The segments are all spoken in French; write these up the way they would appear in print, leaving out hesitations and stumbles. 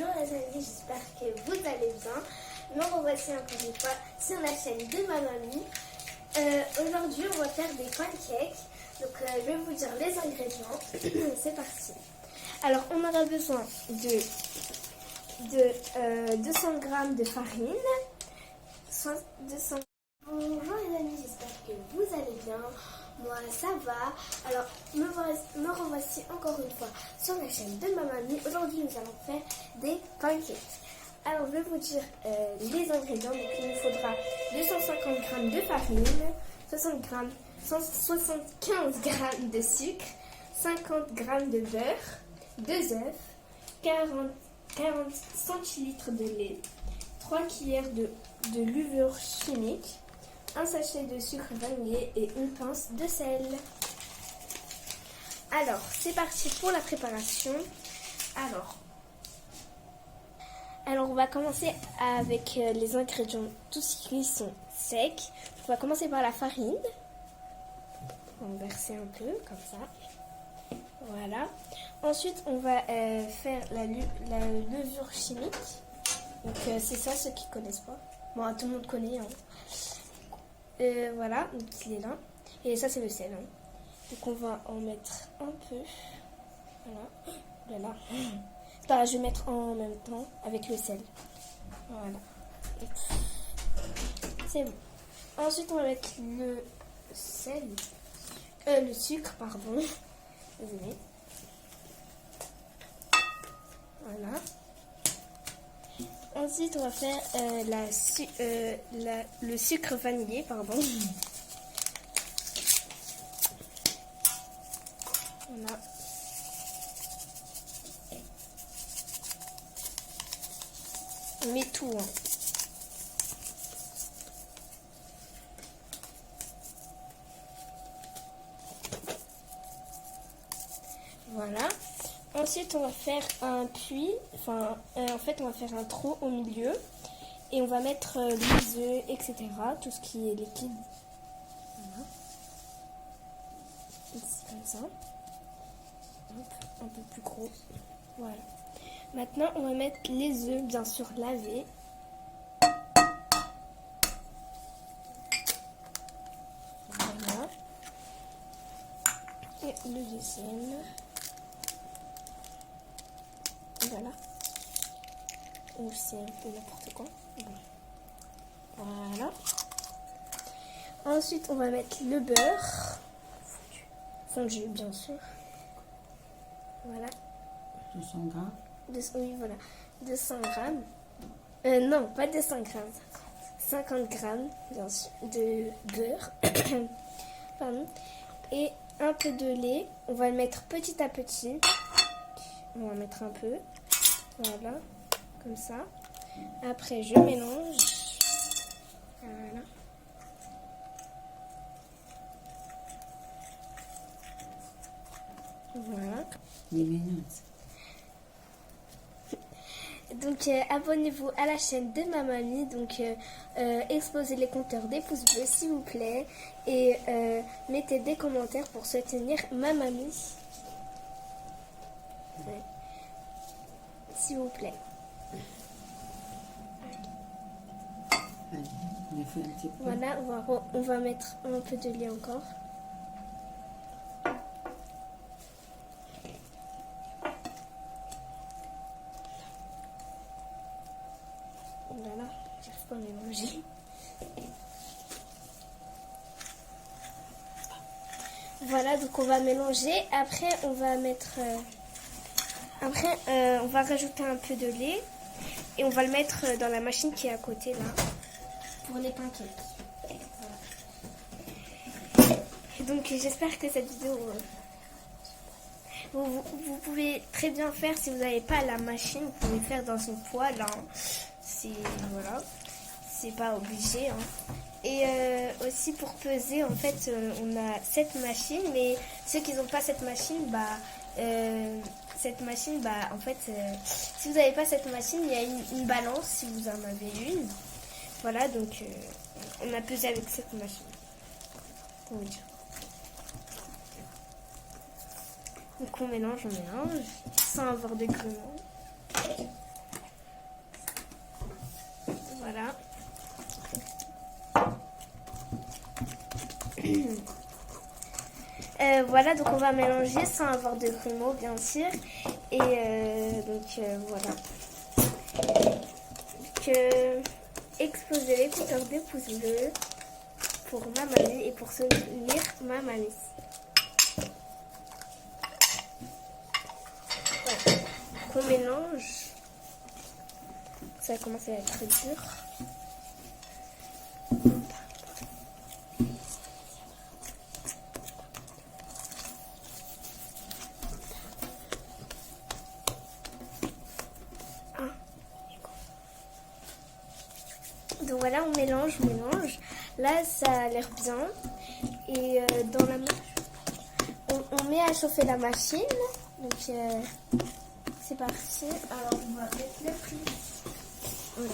Bonjour les amis, j'espère que vous allez bien. Nous revoici encore une fois sur la chaîne de ma mamie. Aujourd'hui on va faire des pancakes. Donc je vais vous dire les ingrédients. C'est parti. Alors on aura besoin de 200 g de farine. 200. Bonjour les amis, j'espère que vous allez bien. Moi ça va. Alors me revoici encore une fois sur la chaîne de ma mamie. Aujourd'hui nous allons faire des pancakes. Alors je vais vous dire les ingrédients. Donc il nous faudra 250 g de farine, 75 g de sucre, 50 g de beurre, 2 œufs, 40 centilitres de lait, 3 cuillères de levure chimique, un sachet de sucre vanillé et une pince de sel. Alors, c'est parti pour la préparation. Alors on va commencer avec les ingrédients, tous qui sont secs. On va commencer par la farine. On va verser un peu, comme ça. Voilà. Ensuite, on va faire la levure chimique. Donc c'est ça, ceux qui ne connaissent pas. Bon, tout le monde connaît. Hein. Voilà, donc il est là. Et ça, c'est le sel. Hein. Donc on va en mettre un peu. Voilà. Là, je vais mettre en même temps avec le sel. Voilà. C'est bon. Ensuite, on va mettre le sel. Le sucre, pardon. Désolée. Voilà. Ensuite, on va faire le sucre vanillé, pardon. Voilà. On met tout. Hein. Voilà. Ensuite, on va faire un puits. En fait, on va faire un trou au milieu. Et on va mettre les œufs, etc. Tout ce qui est liquide. Voilà. Ici, comme ça. Hop, un peu plus gros. Voilà. Maintenant, on va mettre les œufs, bien sûr, lavés. Voilà. Et le deuxième. Voilà. Ou c'est un peu n'importe quoi. Voilà. Ensuite, on va mettre le beurre. Fondu, bien sûr. Voilà. 200 grammes. Oui, voilà. 200 grammes. Non, pas 200 grammes. 50 grammes, bien sûr, de beurre. Pardon. Et un peu de lait. On va le mettre petit à petit. On va mettre un peu. Voilà. Comme ça. Après, je mélange. Voilà. Voilà. Les mélanges. Donc abonnez-vous à la chaîne de ma mamie, donc exposez les compteurs des pouces bleus s'il vous plaît et mettez des commentaires pour soutenir ma mamie, ouais. S'il vous plaît. Allez, on a fait un petit peu. Voilà, on va mettre un peu de lait encore. Voilà, j'arrive pas à mélanger. Voilà, donc on va mélanger. Après, on va mettre... on va rajouter un peu de lait. Et on va le mettre dans la machine qui est à côté, là. Pour les pancakes. Voilà. Et donc, j'espère que cette vidéo... Vous pouvez très bien faire, si vous n'avez pas la machine, vous pouvez faire dans son poêle. Hein. Voilà, c'est pas obligé. Hein. Et aussi pour peser, en fait, on a cette machine, mais ceux qui n'ont pas cette machine, en fait, si vous n'avez pas cette machine, il y a une balance si vous en avez une. Voilà, donc on a pesé avec cette machine. Oui. Donc on mélange sans avoir de grumeaux. Voilà. Voilà, donc on va mélanger sans avoir de grumeaux, bien sûr. Et voilà. Donc, exposez l'écouteur des pouces bleus pour ma mamie et pour soutenir ma mamie. Voilà. Qu'on mélange. Ça va commencer à être dur. Donc voilà, on mélange. Là, ça a l'air bien. Et dans la on met à chauffer la machine. Donc c'est parti. Alors on va mettre le prix. Voilà.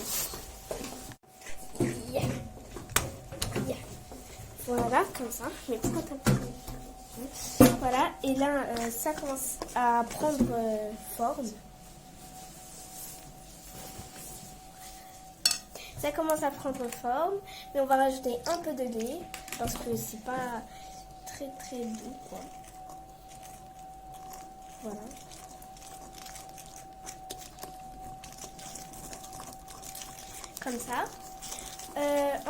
Voilà, comme ça. Mais pourquoi t'as pas... Voilà, et là, ça commence à prendre forme. Ça commence à prendre forme, mais on va rajouter un peu de lait parce que c'est pas très très doux, quoi. Voilà. Comme ça.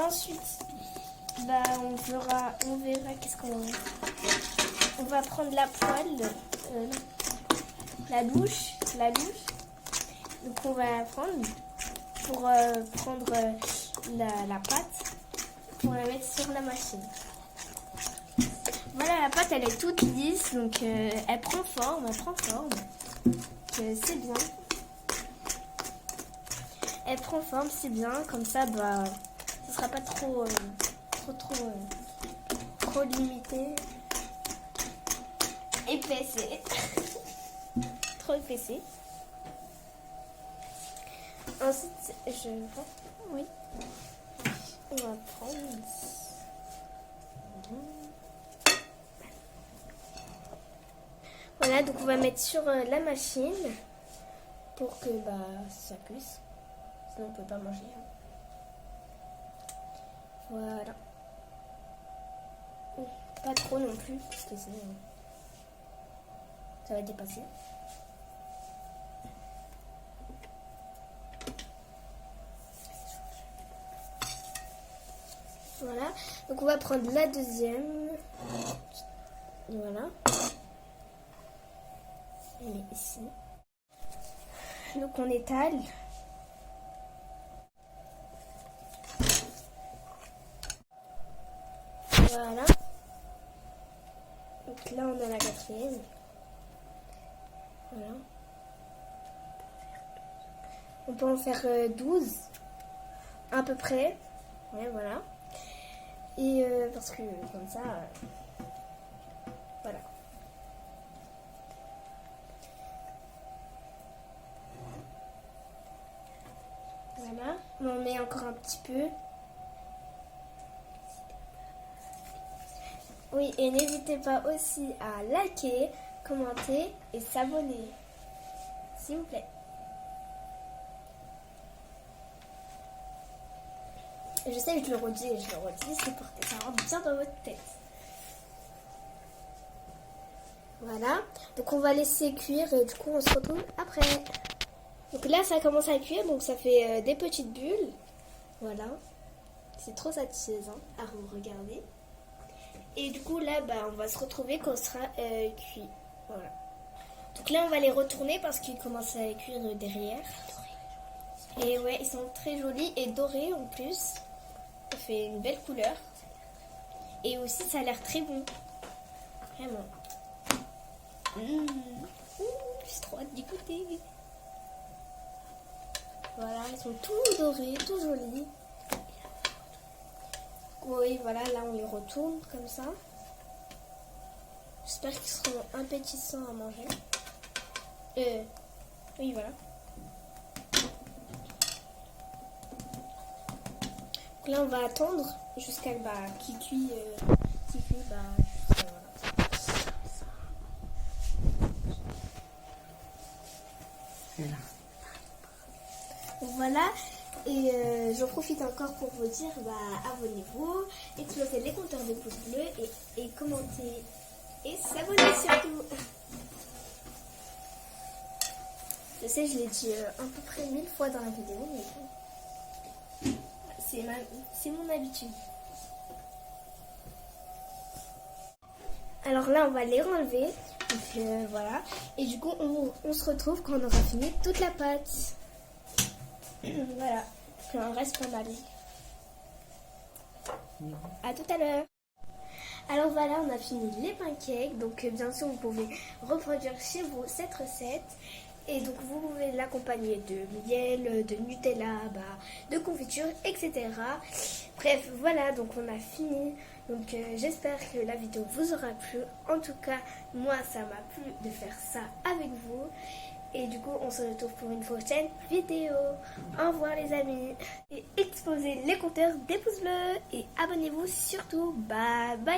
Ensuite, bah on verra qu'est-ce qu'on... On va prendre la poêle, la douche. Donc on va la prendre pour prendre la pâte pour la mettre sur la machine. Voilà, la pâte elle est toute lisse, donc elle prend forme. C'est bien. Elle prend forme, c'est bien. Comme ça, bah, ce sera pas trop limité. Épaissé. Trop épaissé. Ensuite, oui. On va prendre. Voilà, donc on va mettre sur la machine pour que bah ça cuise. Sinon on peut pas manger. Voilà. Pas trop non plus, parce que sinon ça va dépasser. Voilà, donc on va prendre la deuxième. Voilà. Elle est ici. Donc on étale. Voilà. Donc là on a la quatrième. Voilà. On peut en faire 12 à peu près. Ouais, voilà. Et parce que comme ça, voilà. Voilà. On en met encore un petit peu. Oui, et n'hésitez pas aussi à liker, commenter et s'abonner. S'il vous plaît. Je sais que je le redis, c'est pour que ça rentre bien dans votre tête. Voilà, donc on va laisser cuire et du coup on se retrouve après. Donc là ça commence à cuire, donc ça fait des petites bulles. Voilà, c'est trop satisfaisant à regarder. Et du coup là bah, on va se retrouver quand on sera cuit. Voilà. Donc là on va les retourner parce qu'ils commencent à cuire derrière. Et ouais, ils sont très jolis et dorés en plus. Ça fait une belle couleur. Et aussi, ça a l'air très bon. Vraiment. J'ai trop hâte d'y goûter. Voilà, ils sont tout dorés, tout jolis. Oui, voilà, là on les retourne comme ça. J'espère qu'ils seront appétissants à manger. Oui, voilà. Donc là, on va attendre jusqu'à qu'il cuit. Voilà. Donc voilà. Et j'en profite encore pour vous dire, abonnez-vous, explosez les compteurs de pouces bleus et commentez et s'abonnez surtout. Je sais, je l'ai dit à peu près 1000 fois dans la vidéo, mais c'est mon habitude. Alors là, on va les renlever. Donc voilà. Et du coup, on se retrouve quand on aura fini toute la pâte. Voilà. Il en reste pas mal. À tout à l'heure. Alors voilà, on a fini les pancakes. Donc bien sûr, vous pouvez reproduire chez vous cette recette. Et donc vous pouvez l'accompagner de miel, de Nutella, de confiture, etc. Bref, voilà, donc on a fini. Donc j'espère que la vidéo vous aura plu. En tout cas, moi ça m'a plu de faire ça avec vous. Et du coup, on se retrouve pour une prochaine vidéo. Au revoir les amis. Et explosez les compteurs des pouces bleus. Et abonnez-vous surtout. Bye bye.